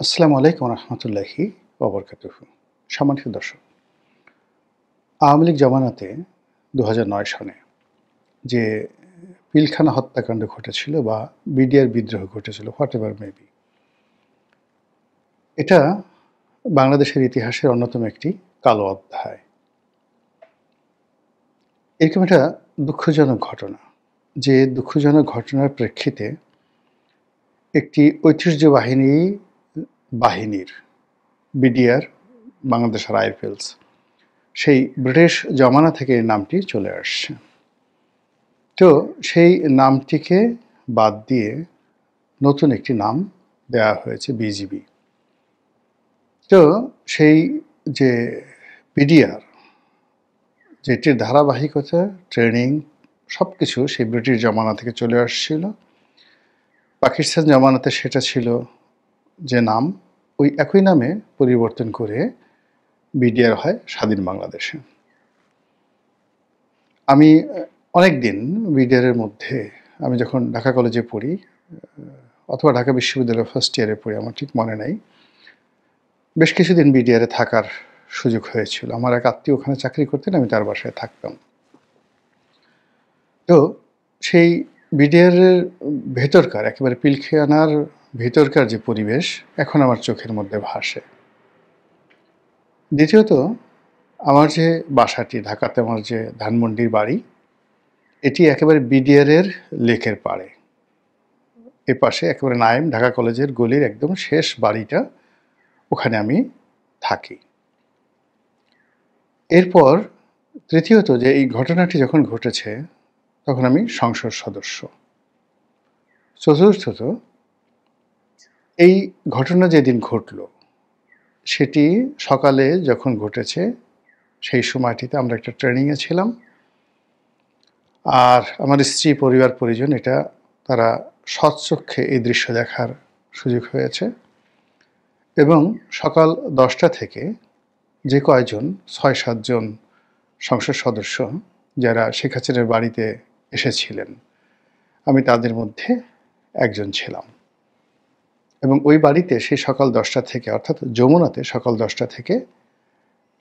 আসসালামু আলাইকুম রহমতুল্লাহি ওবরকাতুহু। সম্মানিত দর্শক, আওয়ামী লীগ জমানাতে ২০০৯ সনে যে পিলখানা হত্যাকাণ্ড ঘটেছিল বা বিডিআর বিদ্রোহ ঘটেছিল, হোয়াট এভার মেবি, এটা বাংলাদেশের ইতিহাসের অন্যতম একটি কালো অধ্যায়। এরকম একটা দুঃখজনক ঘটনা, যে দুঃখজনক ঘটনার প্রেক্ষিতে একটি বাহিনীর বিডিআর, বাংলাদেশ রাইফেলস, সেই ব্রিটিশ জমানা থেকে এই নামটি চলে আসছে। তো সেই নামটিকে বাদ দিয়ে নতুন একটি নাম দেওয়া হয়েছে বিজিবি। তো সেই যে বিডিআর, যেটির ধারাবাহিকতা, ট্রেনিং, সব কিছু সেই ব্রিটিশ জমানা থেকে চলে আসছিল। পাকিস্তান জমানাতে সেটা ছিল যে নাম, ওই একই নামে পরিবর্তন করে বিডিআর হয় স্বাধীন বাংলাদেশে। আমি অনেক দিন বিডিআরের মধ্যে, আমি যখন ঢাকা কলেজে পড়ি অথবা ঢাকা বিশ্ববিদ্যালয়ের ফার্স্ট ইয়ারে পড়ি, আমার ঠিক মনে নাই, বেশ কিছুদিন বিডিআরে থাকার সুযোগ হয়েছিল। আমার এক আত্মীয় ওখানে চাকরি করতেন, আমি তার বাসায় থাকতাম। তো সেই বিডিআরের ভেতরকার, একেবারে পিলখানার ভেতরকার যে পরিবেশ এখন আমার চোখের মধ্যে ভাসে। দ্বিতীয়ত, আমার যে বাসাটি ঢাকাতে, আমার যে ধানমন্ডির বাড়ি, এটি একেবারে বিডিআরের লেকের পাড়ে। এ পাশে একেবারে নাইম ঢাকা কলেজের গলির একদম শেষ বাড়িটা, ওখানে আমি থাকি। এরপর তৃতীয়ত, যে এই ঘটনাটি যখন ঘটেছে তখন আমি সংসদ সদস্য। চতুর্থত, এই ঘটনা যেদিন ঘটল সেটি সকালে যখন ঘটেছে, সেই সময়টিতে আমরা একটা ট্রেনিংয়ে ছিলাম। আর আমার স্ত্রী, পরিবার, পরিজন, এটা তারা সচক্ষে এই দৃশ্য দেখার সুযোগ হয়েছে। এবং সকাল 10টা থেকে যে কয়জন 6-7 জন সংসদ সদস্য যারা শেখ হাসিনার বাড়িতে এসেছিলেন, আমি তাদের মধ্যে একজন ছিলাম। এবং ওই বাড়িতে সেই সকাল 10টা থেকে, অর্থাৎ যমুনাতে সকাল 10টা থেকে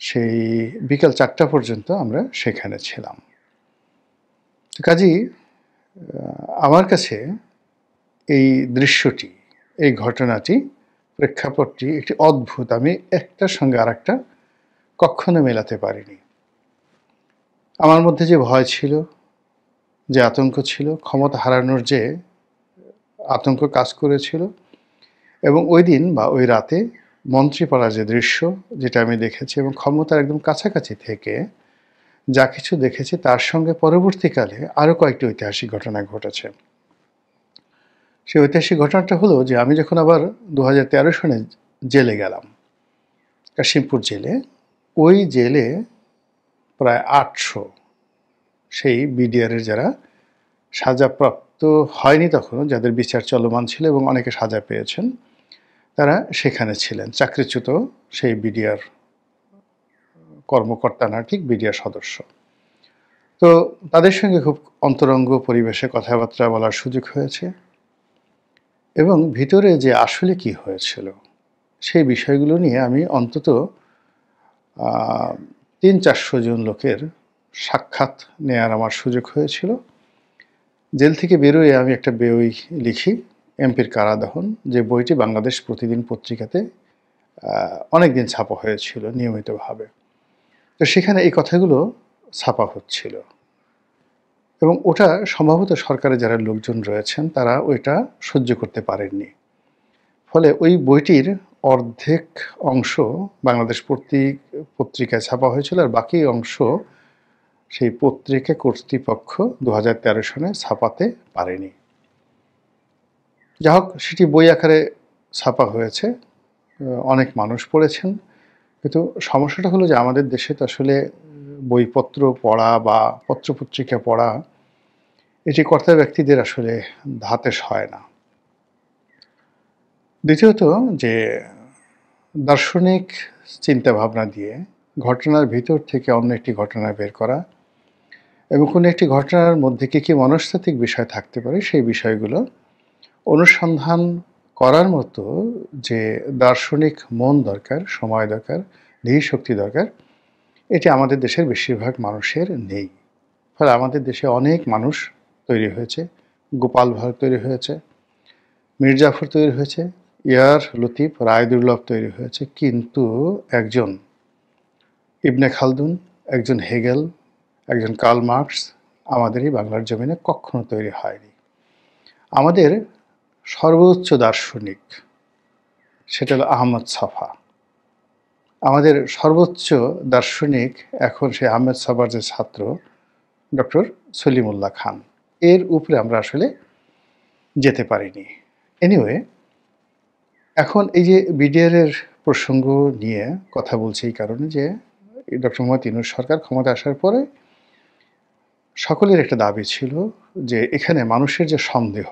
সেই বিকাল 4টা পর্যন্ত আমরা সেখানে ছিলাম। কাজেই আমার কাছে এই দৃশ্যটি, এই ঘটনাটি, প্রেক্ষাপটটি একটি অদ্ভুত। আমি একটার সঙ্গে আর একটা কখনো মেলাতে পারিনি। আমার মধ্যে যে ভয় ছিল, যে আতঙ্ক ছিল, ক্ষমতা হারানোর যে আতঙ্ক কাজ করেছিল, এবং ওই দিন বা ওই রাতে মন্ত্রীপাড়ার যে দৃশ্য, যেটা আমি দেখেছি, এবং ক্ষমতার একদম কাছাকাছি থেকে যা কিছু দেখেছি, তার সঙ্গে পরবর্তীকালে আরও কয়েকটি ঐতিহাসিক ঘটনা ঘটেছে। সেই ঐতিহাসিক ঘটনাটা হলো যে আমি যখন আবার 2013 সনে জেলে গেলাম, কাশিমপুর জেলে, ওই জেলে প্রায় 800 সেই বিডিআরের যারা সাজাপ্রাপ্ত হয়নি তখনও, যাদের বিচার চলমান ছিল এবং অনেকে সাজা পেয়েছেন, তারা সেখানে ছিলেন। চাকরিচ্যুত সেই বিডিআর কর্মকর্তা না, ঠিক বিডিআর সদস্য। তো তাদের সঙ্গে খুব অন্তরঙ্গ পরিবেশে কথাবার্তা বলার সুযোগ হয়েছে, এবং ভিতরে যে আসলে কি হয়েছিল সেই বিষয়গুলো নিয়ে আমি অন্তত 300-400 জন লোকের সাক্ষাৎ নেয়ার আমার সুযোগ হয়েছিল। জেল থেকে বেরোয় আমি একটা বই লিখি, এমপির কারাদহন, যে বইটি বাংলাদেশ প্রতিদিন পত্রিকাতে অনেক দিন ছাপা হয়েছিল নিয়মিতভাবে। তো সেখানে এই কথাগুলো ছাপা হচ্ছিল, এবং ওটা সম্ভবত সরকারের যারা লোকজন রয়েছেন তারা ওইটা সহ্য করতে পারেননি। ফলে ওই বইটির অর্ধেক অংশ বাংলাদেশ পত্রিকায় ছাপা হয়েছিল, আর বাকি অংশ সেই পত্রিকা কর্তৃপক্ষ 2013 সনে ছাপাতে পারেনি। যা হোক, সেটি বই আকারে ছাপা হয়েছে, অনেক মানুষ পড়েছেন। কিন্তু সমস্যাটা হলো যে আমাদের দেশে তো আসলে বইপত্র পড়া বা পত্রপত্রিকা পড়া, এটি কর্তা ব্যক্তিদের আসলে ধাতে হয় না। দ্বিতীয়ত, যে দার্শনিক চিন্তাভাবনা দিয়ে ঘটনার ভিতর থেকে অন্য একটি ঘটনা বের করা, এবং কোনো একটি ঘটনার মধ্যে কী কী মনস্তাত্ত্বিক বিষয় থাকতে পারে সেই বিষয়গুলো অনুসন্ধান করার মতো যে দার্শনিক মন দরকার, সময় দরকার, ধীর শক্তি দরকার, এটি আমাদের দেশের বেশিরভাগ মানুষের নেই। ফলে আমাদের দেশে অনেক মানুষ তৈরি হয়েছে, গোপাল ভাঁড় তৈরি হয়েছে, মীর জাফর তৈরি হয়েছে, ইয়ার লতিফ, রায়দুর্লভ তৈরি হয়েছে, কিন্তু একজন ইবনে খালদুন, একজন হেগেল, একজন কার্ল মার্কস আমাদের এই বাংলার জমিনে কখনো তৈরি হয়নি। আমাদের সর্বোচ্চ দার্শনিক সেটা হলো আহমদ ছফা। আমাদের সর্বোচ্চ দার্শনিক এখন সেই আহমেদ ছফার যে ছাত্র ডক্টর সলিমুল্লাহ খান। এর উপরে আমরা আসলে যেতে পারিনি। এনিওয়ে, এখন এই যে বিডিআরের প্রসঙ্গ নিয়ে কথা বলছি এই কারণে যে ডক্টর মোহাম্মদ ইউনূস সরকার ক্ষমতা আসার পরে সকলের একটা দাবি ছিল যে এখানে মানুষের যে সন্দেহ,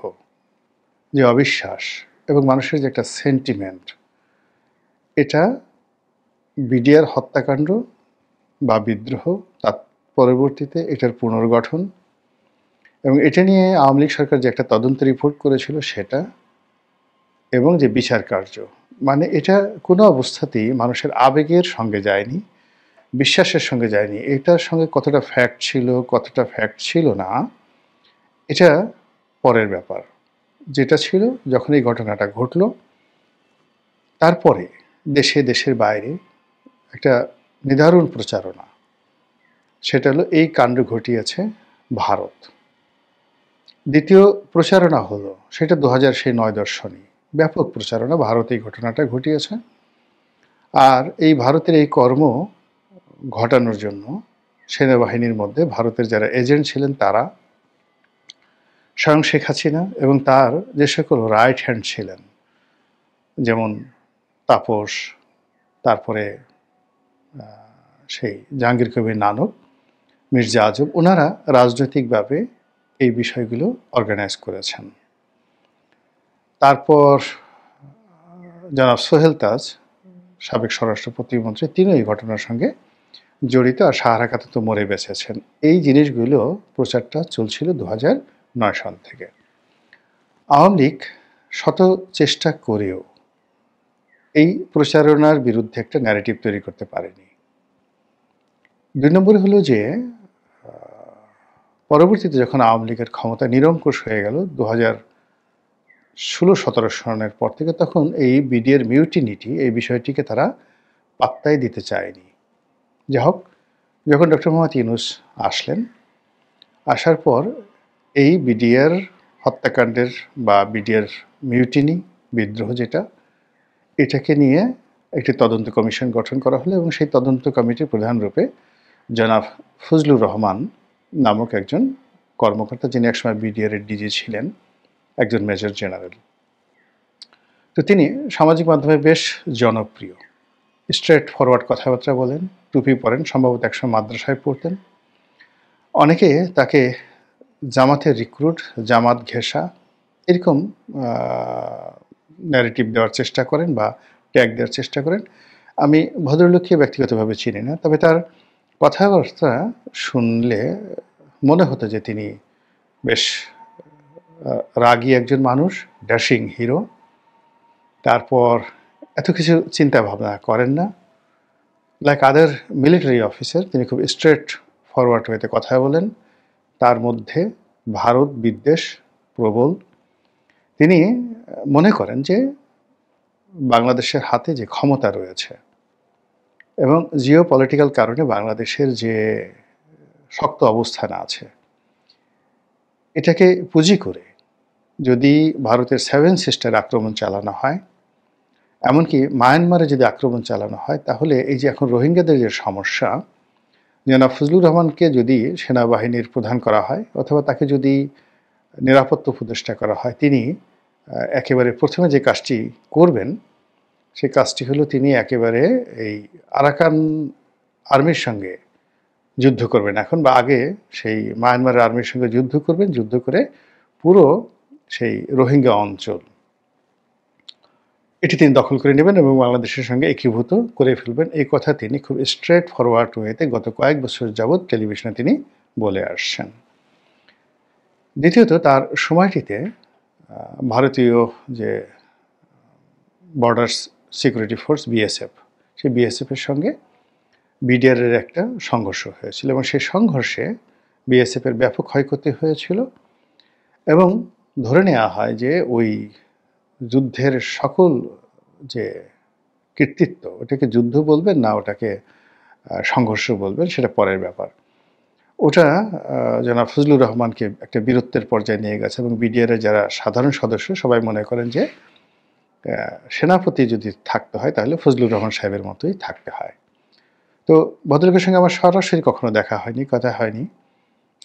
যে অবিশ্বাস এবং মানুষের যে একটা সেন্টিমেন্ট, এটা বিডিআর হত্যাকাণ্ড বা বিদ্রোহ, তার পরবর্তীতে এটার পুনর্গঠন এবং এটা নিয়ে আওয়ামী লীগ সরকার যে একটা তদন্ত রিপোর্ট করেছিল সেটা, এবং যে বিচার কার্য, মানে এটা কোনো অবস্থাতেই মানুষের আবেগের সঙ্গে যায়নি, বিশ্বাসের সঙ্গে যায়নি। এটার সঙ্গে কতটা ফ্যাক্ট ছিল, কতটা ফ্যাক্ট ছিল না, এটা পরের ব্যাপার। যেটা ছিল, যখন এই ঘটনাটা ঘটল, তারপরে দেশে দেশের বাইরে একটা নিদারুণ প্রচারণা। সেটা হলো এই কাণ্ড ঘটিয়েছে ভারত। দ্বিতীয় প্রচারণা হলো, সেটা 2009 দর্শনে ব্যাপক প্রচারণা, ভারত এই ঘটনাটা ঘটিয়েছে। আর এই ভারতের এই কর্ম ঘটানোর জন্য সেনাবাহিনীর মধ্যে ভারতের যারা এজেন্ট ছিলেন তারা, স্বয়ং শেখ হাসিনা এবং তার যে সকল রাইট হ্যান্ড ছিলেন, যেমন তাপস, তারপরে সেই জাহাঙ্গীর কবির নানক, মির্জা আজম, ওনারা রাজনৈতিকভাবে এই বিষয়গুলো অর্গানাইজ করেছেন। তারপর জনাব সোহেল তাজ, সাবেক স্বরাষ্ট্র প্রতিমন্ত্রী, তিনি এই ঘটনার সঙ্গে জড়িত, আর সাহারাকাতে তো মরে বেঁচেছেন। এই জিনিসগুলো প্রচারটা চলছিল 2009 সাল থেকে। আওয়ামী লীগ শত চেষ্টা করেও এই প্রচারণার বিরুদ্ধে একটা ন্যারেটিভ তৈরি করতে পারেনি। 2 নম্বরে হলো যে পরবর্তীতে যখন আওয়ামী লীগের ক্ষমতা নিরঙ্কুশ হয়ে গেল 2016-17 সনের পর থেকে, তখন এই বিডিআর মিউটিনিটি, এই বিষয়টিকে তারা পাত্তাই দিতে চায়নি। যাই হোক, যখন ডক্টর মোহাম্মদ ইউনূস আসলেন, আসার পর এই বিডিআর হত্যাকাণ্ডের বা বিডিআর মিউটিনি, বিদ্রোহ যেটা, এটাকে নিয়ে একটি তদন্ত কমিশন গঠন করা হলো এবং সেই তদন্ত কমিটির প্রধান রূপে জনাব ফজলুর রহমান নামক একজন কর্মকর্তা, যিনি একসময় বিডিআরের ডিজি ছিলেন, একজন মেজর জেনারেল। তো তিনি সামাজিক মাধ্যমে বেশ জনপ্রিয়, স্ট্রেট ফরওয়ার্ড কথাবার্তা বলেন, টুপি পরেন, সম্ভবত একসময় মাদ্রাসায় পড়তেন। অনেকে তাকে জামাতের রিক্রুট, জামাত ঘেঁষা, এরকম ন্যারেটিভ দেওয়ার চেষ্টা করেন বা ট্যাগ দেওয়ার চেষ্টা করেন। আমি ভদ্রলোককে ব্যক্তিগতভাবে চিনি না, তবে তার কথাবার্তা শুনলে মনে হতো যে তিনি বেশ রাগী একজন মানুষ, ড্যাশিং হিরো। তারপর এত কিছু চিন্তা ভাবনা করেন না, লাইক আদার মিলিটারি অফিসার। তিনি খুব স্ট্রেট ফরওয়ার্ড ওয়েতে কথা বলেন, তার মধ্যে ভারত বিদ্বেষ প্রবল। তিনি মনে করেন যে বাংলাদেশের হাতে যে ক্ষমতা রয়েছে এবং জিও পলিটিক্যাল কারণে বাংলাদেশের যে শক্ত অবস্থান আছে, এটাকে পুঁজি করে যদি ভারতের 7 সিস্টার আক্রমণ চালানো হয়, এমনকি মায়ানমারে যদি আক্রমণ চালানো হয়, তাহলে এই যে এখন রোহিঙ্গাদের যে সমস্যা, জনাব ফজলুর রহমানকে যদি সেনাবাহিনীর প্রধান করা হয় অথবা তাকে যদি নিরাপত্তা উপদেষ্টা করা হয়, তিনি একেবারে প্রথমে যে কাজটি করবেন সেই কাজটি হলো তিনি একেবারে এই আরাকান আর্মির সঙ্গে যুদ্ধ করবেন এখন, বা আগে সেই মায়ানমারের আর্মির সঙ্গে যুদ্ধ করবেন, যুদ্ধ করে পুরো সেই রোহিঙ্গা অঞ্চল এটি তিনি দখল করে নেবেন এবং বাংলাদেশের সঙ্গে একীভূত করে ফেলবেন। এই কথা তিনি খুব স্ট্রেট ফরওয়ার্ড ওয়েতে গত কয়েক বছর যাবৎ টেলিভিশনে তিনি বলে আসছেন। দ্বিতীয়ত, তার সময়টিতে ভারতীয় যে বর্ডার সিকিউরিটি ফোর্স বিএসএফ, সেই বিএসএফের সঙ্গে বিডিআরের একটা সংঘর্ষ হয়েছিল এবং সেই সংঘর্ষে বিএসএফের ব্যাপক ক্ষয়ক্ষতি হয়েছিল এবং ধরে নেওয়া হয় যে ওই যুদ্ধের সকল যে কৃতিত্ব, ওটাকে যুদ্ধ বলবেন না ওটাকে সংঘর্ষ বলবেন সেটা পরের ব্যাপার। ওটা জনাব ফজলুর রহমানকে একটা বীরত্বের পর্যায়ে নিয়ে গেছে এবং বিডিআরের যারা সাধারণ সদস্য সবাই মনে করেন যে সেনাপতি যদি থাকতে হয় তাহলে ফজলুর রহমান সাহেবের মতোই থাকতে হয়। তো ভদ্রলোকের সঙ্গে আমার সরাসরি কখনো দেখা হয়নি, কথা হয়নি।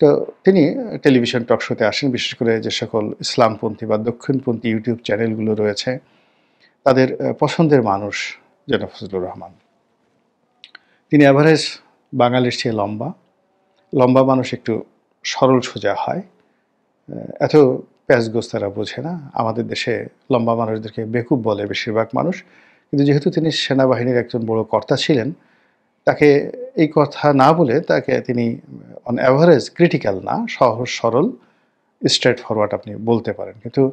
তো তিনি টেলিভিশন টক শোতে আসেন, বিশেষ করে যে সকল ইসলামপন্থী বা দক্ষিণপন্থী ইউটিউব চ্যানেলগুলো রয়েছে তাদের পছন্দের মানুষ জনাব ফজলুর রহমান। তিনি অ্যাভারেজ বাঙালির চেয়ে লম্বা মানুষ একটু সরল সোজা হয়, এত প্যাঁচগোছ তারা বোঝে না। আমাদের দেশে লম্বা মানুষদেরকে বেকুব বলে বেশিরভাগ মানুষ, কিন্তু যেহেতু তিনি সেনাবাহিনীর একজন বড় কর্তা ছিলেন, তাকে এই কথা না বলে তাকে তিনি অন অ্যাভারেজ ক্রিটিক্যাল না, সহজ সরল স্ট্রেট ফরওয়ার্ড আপনি বলতে পারেন। কিন্তু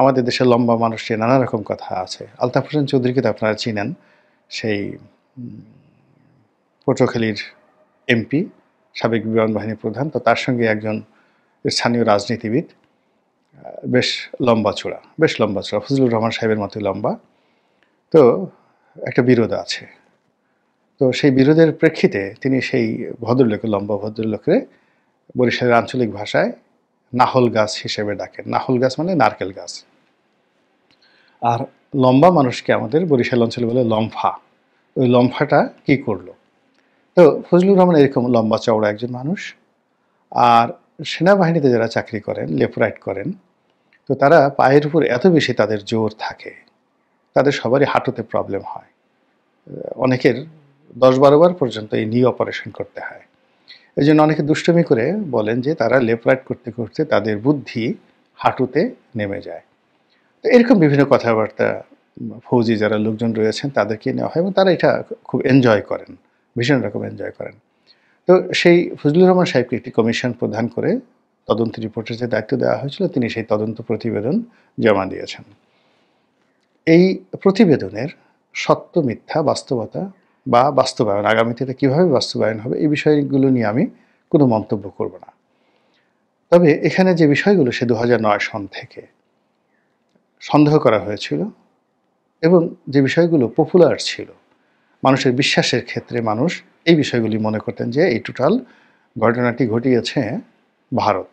আমাদের দেশে লম্বা মানুষের নানা রকম কথা আছে। আলতাফ হোসেন চৌধুরীকে তো আপনারা চিনেন, সেই পটুয়াখালীর এমপি, সাবেক বিমান বাহিনী প্রধান। তো তার সঙ্গে একজন স্থানীয় রাজনীতিবিদ, বেশ লম্বা চূড়া ফজলুর রহমান সাহেবের মতোই লম্বা। তো একটা বিরোধ আছে। তো সেই বিরোধের প্রেক্ষিতে তিনি সেই লম্বা ভদ্রলোকে বরিশালের আঞ্চলিক ভাষায় নাহল গাছ হিসেবে ডাকেন। নাহল গাছ মানে নারকেল গাছ। আর লম্বা মানুষকে আমাদের বরিশাল অঞ্চলে বলে লম্ফা। ওই লম্ফাটা কি করলো? তো ফজলুর রহমান এরকম লম্বা চওড়া একজন মানুষ। আর সেনাবাহিনীতে যারা চাকরি করেন, লেফট করেন, তো তারা পায়ের উপর এত বেশি তাদের জোর থাকে, তাদের সবারই হাঁটুতে প্রবলেম হয়। অনেকের 10-12 বার পর্যন্ত এই নি অপারেশন করতে হয়। এই জন্য অনেকে দুষ্টুমি করে বলেন যে তারা লেফট করতে করতে তাদের বুদ্ধি হাঁটুতে নেমে যায়। তো এরকম বিভিন্ন কথাবার্তা ফৌজি যারা লোকজন রয়েছেন তাদেরকে নেওয়া হয় এবং তারা এটা খুব এনজয় করেন, ভীষণ রকম এনজয় করেন। তো সেই ফজলুর রহমান সাহেবকে একটি কমিশন প্রদান করে তদন্ত রিপোর্টের যে দায়িত্ব দেওয়া হয়েছিল, তিনি সেই তদন্ত প্রতিবেদন জমা দিয়েছেন। এই প্রতিবেদনের সত্য মিথ্যা, বাস্তবতা বা বাস্তবায়ন, আগামীতে এটা কীভাবে বাস্তবায়ন হবে, এই বিষয়গুলো নিয়ে আমি কোনো মন্তব্য করব না। তবে এখানে যে বিষয়গুলো সে 2009 সন থেকে সন্দেহ করা হয়েছিল এবং যে বিষয়গুলো পপুলার ছিল, মানুষের বিশ্বাসের ক্ষেত্রে মানুষ এই বিষয়গুলি মনে করতেন যে এই টোটাল ঘটনাটি ঘটিয়েছে ভারত।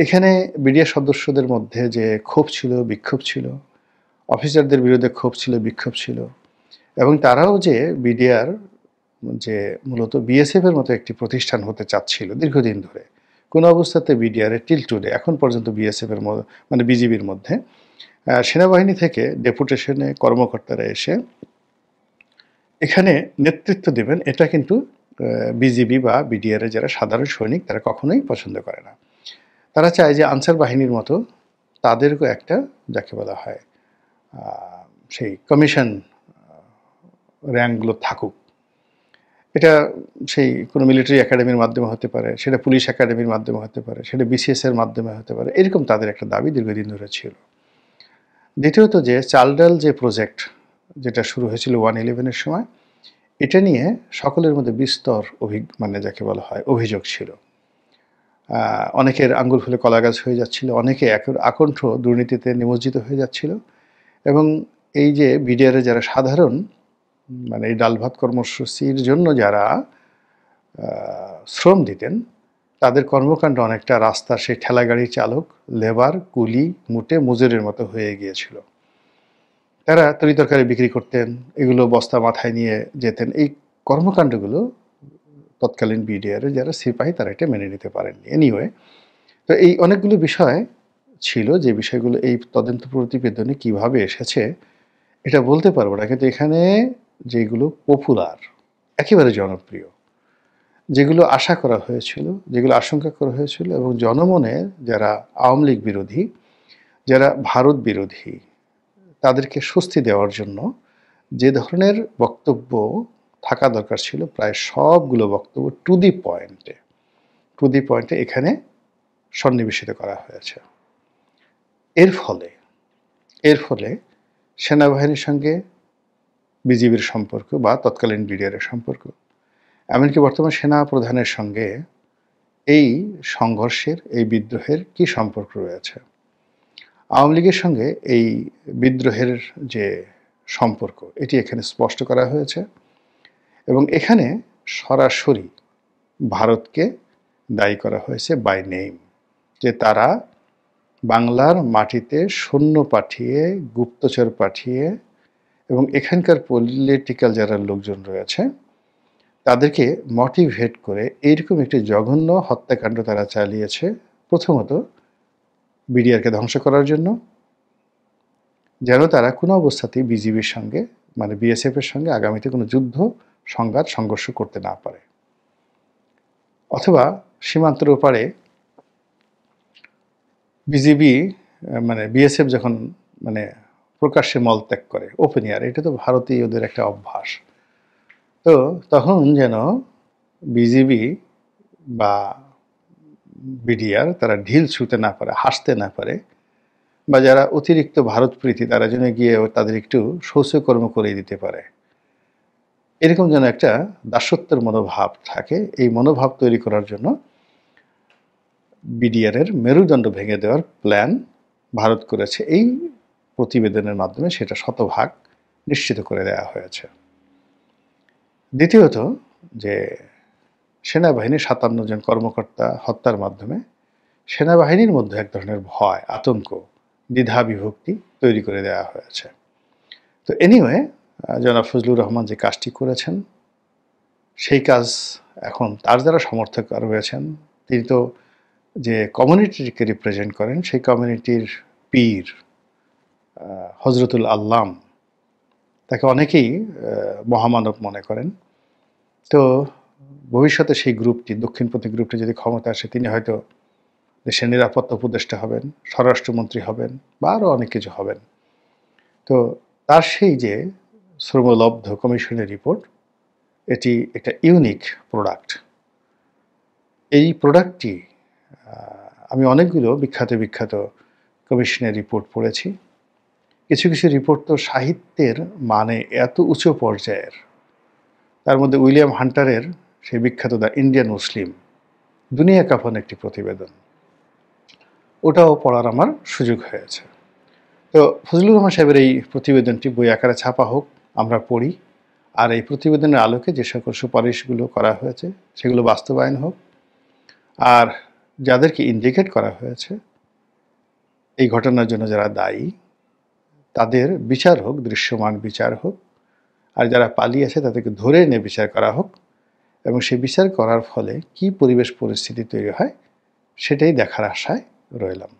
এখানে বিডিআর সদস্যদের মধ্যে যে ক্ষোভ ছিল, বিক্ষোভ ছিল, অফিসারদের বিরুদ্ধে ক্ষোভ ছিল, বিক্ষোভ ছিল এবং তারাও যে বিডিআর যে মূলত বিএসএফের মতো একটি প্রতিষ্ঠান হতে চাচ্ছিল দীর্ঘদিন ধরে, কোনো অবস্থাতে বিডিআরের টিল টুডে এখন পর্যন্ত বিএসএফের মানে বিজিবির মধ্যে সেনাবাহিনী থেকে ডেপুটেশনে কর্মকর্তারা এসে এখানে নেতৃত্ব দেবেন, এটা কিন্তু বিজিবি বা বিডিআরের যারা সাধারণ সৈনিক তারা কখনোই পছন্দ করে না। তারা চায় যে আনসার বাহিনীর মতো তাদেরও একটা, যাকে বলা হয় সেই কমিশন র্যাঙ্কগুলো থাকুক। এটা সেই কোনো মিলিটারি একাডেমির মাধ্যমে হতে পারে, সেটা পুলিশ একাডেমির মাধ্যমে হতে পারে, সেটা বিসিএসের মাধ্যমে হতে পারে, এরকম তাদের একটা দাবি দীর্ঘদিন ধরে ছিল। দ্বিতীয়ত যে চালডাল যে প্রজেক্ট যেটা শুরু হয়েছিল 1/11-এর সময়, এটা নিয়ে সকলের মধ্যে বিস্তর মানে যাকে বলা হয় অভিযোগ ছিল। অনেকের আঙ্গুল ফুলে কলাগাছ হয়ে যাচ্ছিল, অনেকে আকণ্ঠ দুর্নীতিতে নিমজ্জিত হয়ে যাচ্ছিল এবং এই যে বিডিআরের যারা সাধারণ মানে এই ডাল ভাত কর্মসূচির জন্য যারা শ্রম দিতেন, তাদের কর্মকাণ্ড অনেকটা রাস্তার সেই ঠেলাগাড়ি চালক, লেবার, কুলি, মুটে মজুরের মতো হয়ে গিয়েছিল। তারা তরিতরকারি বিক্রি করতেন, এগুলো বস্তা মাথায় নিয়ে যেতেন। এই কর্মকাণ্ডগুলো তৎকালীন বিডিআরের যারা সিপাহী তারা এটা মেনে নিতে পারেননি। এনিওয়ে, তো এই অনেকগুলো বিষয় ছিল যে বিষয়গুলো এই তদন্ত প্রতিবেদনে কিভাবে এসেছে এটা বলতে পারবো না, কিন্তু এখানে যেগুলো পপুলার, একেবারে জনপ্রিয়, যেগুলো আশা করা হয়েছিল, যেগুলো আশঙ্কা করা হয়েছিল এবং জনমনে যারা আওয়ামী লীগ বিরোধী, যারা ভারত বিরোধী, তাদেরকে স্বস্তি দেওয়ার জন্য যে ধরনের বক্তব্য থাকা দরকার ছিল, প্রায় সবগুলো বক্তব্য টু দি পয়েন্টে এখানে সন্নিবেশিত করা হয়েছে। এর ফলে সেনাবাহিনীর সঙ্গে বিজিবির সম্পর্ক বা তৎকালীন বিডিআরের সম্পর্ক, এমনকি বর্তমান সেনা প্রধানের সঙ্গে এই সংঘর্ষের, এই বিদ্রোহের কি সম্পর্ক রয়েছে। আওয়ামী লীগের সঙ্গে এই বিদ্রোহের যে সম্পর্ক, এটি এখানে স্পষ্ট করা হয়েছে এবং এখানে সরাসরি ভারতকে দায়ী করা হয়েছে বাই নেম, যে তারা বাংলার মাটিতে সৈন্য পাঠিয়ে, গুপ্তচর পাঠিয়ে এবং এখানকার পলিটিক্যাল যারা লোকজন রয়েছে তাদেরকে মোটিভেট করে এইরকম একটি জঘন্য হত্যাকাণ্ড তারা চালিয়েছে। প্রথমত বিডিআরকে ধ্বংস করার জন্য, যেন তারা কোনো অবস্থাতেই বিজিবির সঙ্গে মানে বিএসএফের সঙ্গে আগামীতে কোনো যুদ্ধ, সংঘাত, সংঘর্ষ করতে না পারে, অথবা সীমান্তের ওপারে বিজিবি মানে বিএসএফ যখন মানে প্রকাশ্যে মলত্যাগ করে, ওপেন এয়ার, এটা তো ভারতীয়দের একটা অভ্যাস, তো তখন যেন বিজিবি বা বিডিআর তারা ঢিল ছুঁতে না পারে, হাসতে না পারে, বা যারা অতিরিক্ত ভারতপ্রীতি তারা যেন গিয়ে তাদের একটু শৌচকর্ম করে দিতে পারে, এরকম যেন একটা দাসত্বের মনোভাব থাকে। এই মনোভাব তৈরি করার জন্য বিডিআরের মেরুদণ্ড ভেঙে দেওয়ার প্ল্যান ভারত করেছে। এই প্রতিবেদনের মাধ্যমে সেটা শতভাগ নিশ্চিত করে দেওয়া হয়েছে। দ্বিতীয়ত, যে সেনাবাহিনীর ৫৭ জন কর্মকর্তা হত্যার মাধ্যমে সেনাবাহিনীর মধ্যে এক ধরনের ভয়, আতঙ্ক, দ্বিধা বিভক্তি তৈরি করে দেওয়া হয়েছে। তো এনিওয়ে, জনাব ফজলুর রহমান যে কাজটি করেছেন সেই কাজ এখন তার যারা সমর্থক রয়েছেন, তিনি তো যে কমিউনিটিকে রিপ্রেজেন্ট করেন সেই কমিউনিটির পীর হজরতুল আল্লাম, তাকে অনেকেই মহামানব মনে করেন। তো ভবিষ্যতে সেই গ্রুপটি, দক্ষিণপন্থী গ্রুপটি যদি ক্ষমতা আসে, তিনি হয়তো দেশের নিরাপত্তা উপদেষ্টা হবেন, স্বরাষ্ট্রমন্ত্রী হবেন, বা আরও অনেক কিছু হবেন। তো তার সেই যে শ্রমলব্ধ কমিশনের রিপোর্ট, এটি একটা ইউনিক প্রোডাক্ট। এই প্রোডাক্টটি আমি অনেকগুলো বিখ্যাত কমিশনের রিপোর্ট পড়েছি। কিছু রিপোর্ট তো সাহিত্যের মানে এত উঁচু পর্যায়ের, তার মধ্যে উইলিয়াম হান্টারের সেই বিখ্যাত দ্য ইন্ডিয়ান মুসলিম, দুনিয়া কাঁপানো একটি প্রতিবেদন, ওটাও পড়ার আমার সুযোগ হয়েছে। তো ফজলুর রহমান সাহেবের এই প্রতিবেদনটি বই আকারে ছাপা হোক, আমরা পড়ি, আর এই প্রতিবেদনের আলোকে যে সকল সুপারিশগুলো করা হয়েছে সেগুলো বাস্তবায়ন হোক, আর যাদেরকে ইন্ডিকেট করা হয়েছে এই ঘটনার জন্য যারা দায়ী তাদের বিচার হোক, দৃশ্যমান বিচার হোক, আর যারা পালিয়েছে তাদেরকে ধরে এনে বিচার করা হোক, এবং সেই বিচার করার ফলে কি পরিবেশ পরিস্থিতি তৈরি হয় সেটাই দেখার আশায় রইলাম।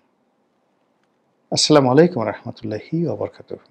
আসসালামু আলাইকুম রহমতুল্লাহি ওয়া বারাকাতুহু।